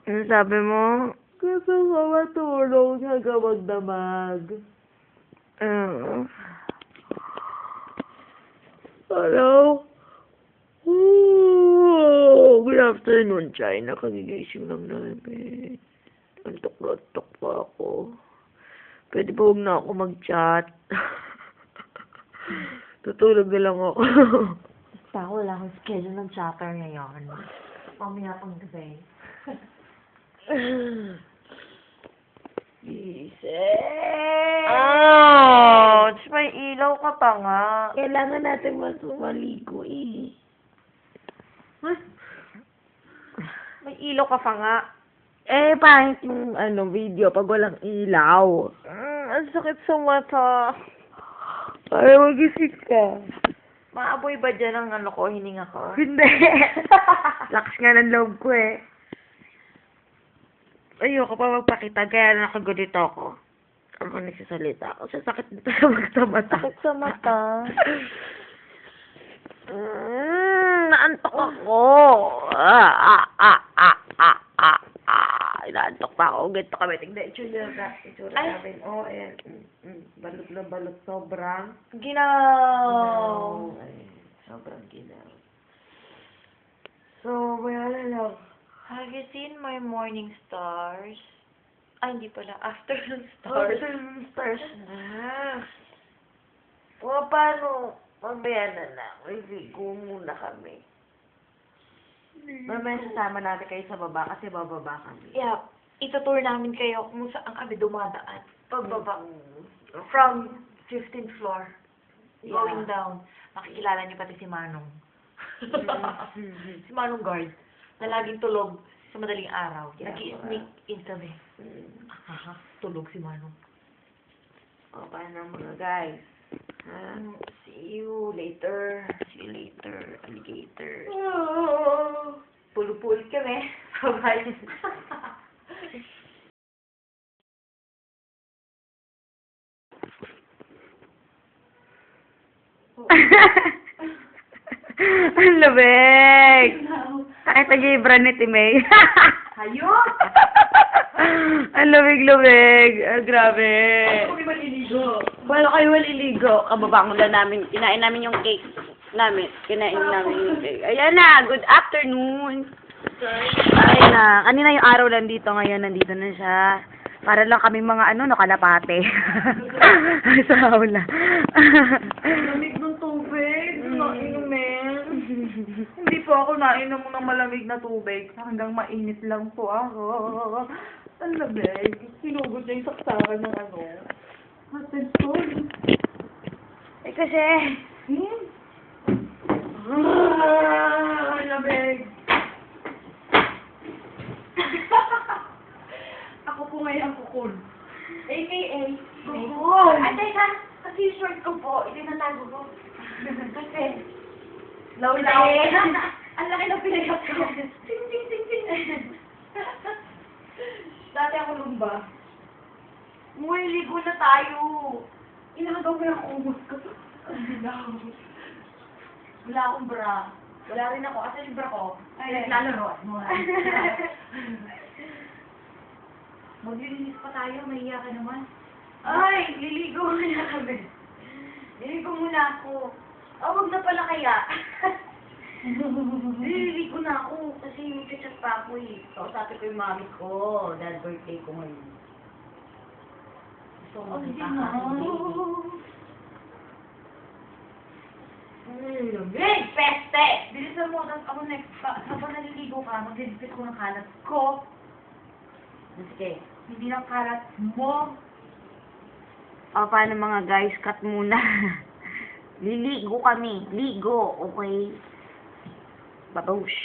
Ano sabi mo? Gusto ko matulog hanggang magdamag. Hello? Oh, good afternoon, China. Kagigising lang namin. Antok na antok pa ako. Pwede ba huwag na ako mag-chat? Tutulog na lang ako. Basta wala akong schedule ng chatter ngayon. Mamaya pang gabi. Gising! Oh! May ilaw ka pa nga. Kailangan natin maligo eh. Huh? May ilaw ka pa nga. Eh, pangit yung video pag walang ilaw. Ang sakit sa mata. Para magising ka. Maaboy ba dyan ang hininga ko? Hindi. Lakas nga ng loob ko eh. Ayoko pa magpakita, kaya nakaganito ako. Ako nagsasalita ako. Sa sakit dito sa mata. Sakit sa mata. Naantok ako. Naantok pa ako. Ganito kami. Tignan, itsura namin. Oh, ayan. Balot na balot. Sobrang. Ginaw! Sobrang ginaw. So, wala lang. Have you seen my morning stars? Ay, hindi pala. Afternoon stars. Afternoon stars na. O, paano? Mamaya na lang. Ligo muna kami. Mamaya sasama natin kayo sa baba kasi bababa kami. Yeah. Itutour namin kayo kung saan kami dumadaan. Pagbaba. From 15th floor. Going down. Makikilala niyo pati si Manong. Si Manong guard. Na laging tulog sa madaling araw. Yeah, Nag-i-sneak in kami. Tulog si Manong. O, paano mga guys? See you later. See you later, alligator. Pulupul kami. Bye-bye. Ang labig! Ay, tag-ibra ni Timay. Hayop! Ang labig-labig. Grabe. Ako may maliligo. Wala kayo maliligo. Kababang lang namin. Kinain namin yung cake namin. Kinain namin yung cake. Ayan na. Good afternoon. Ay na. Kanina yung araw lang dito. Ngayon nandito na siya. Para lang kami mga kalapate. Sa hawla. Lamig ng tubig. Inumin. Hindi po ako nainom ng malamig na tubig. Hanggang mainit lang po ako. Ang lamig. Sinugod niya yung saksakan ng hot and cold. Eh kasi... Ang lamig. Ako po ngayon ang kukul. AKA kukul. Ay, teka. Kasi yung short ko po, itinatago ko. Kasi, law-law. Ang laki ng pinayot ko. Ting, ting, ting, ting. Dati ako lumba. Ligo na tayo. Inagaw ko yung kumot ko. Ang bilaw. Wala akong bra. Wala rin ako. Asa yung bra ko? Ay, naglalaro. Maglilinis pa tayo, mahiya ka naman. Ay, liligo muna kami. Liligo muna ako. Wag na pala kaya. Liligo na ako kasi mag-chat pa ako eh. Kausapin ko yung mami ko. Dahil birthday ko ngayon. So, makita ka Lumig! Peste! Bilisan mo, tapos ako next pa. Habang naliligo ka, mag-dedicate ko ng kalat ko. Sige, hindi ng kalat mo. O, paano mga guys? Cut muna. Liligo kami. Ligo. Okay? Babush.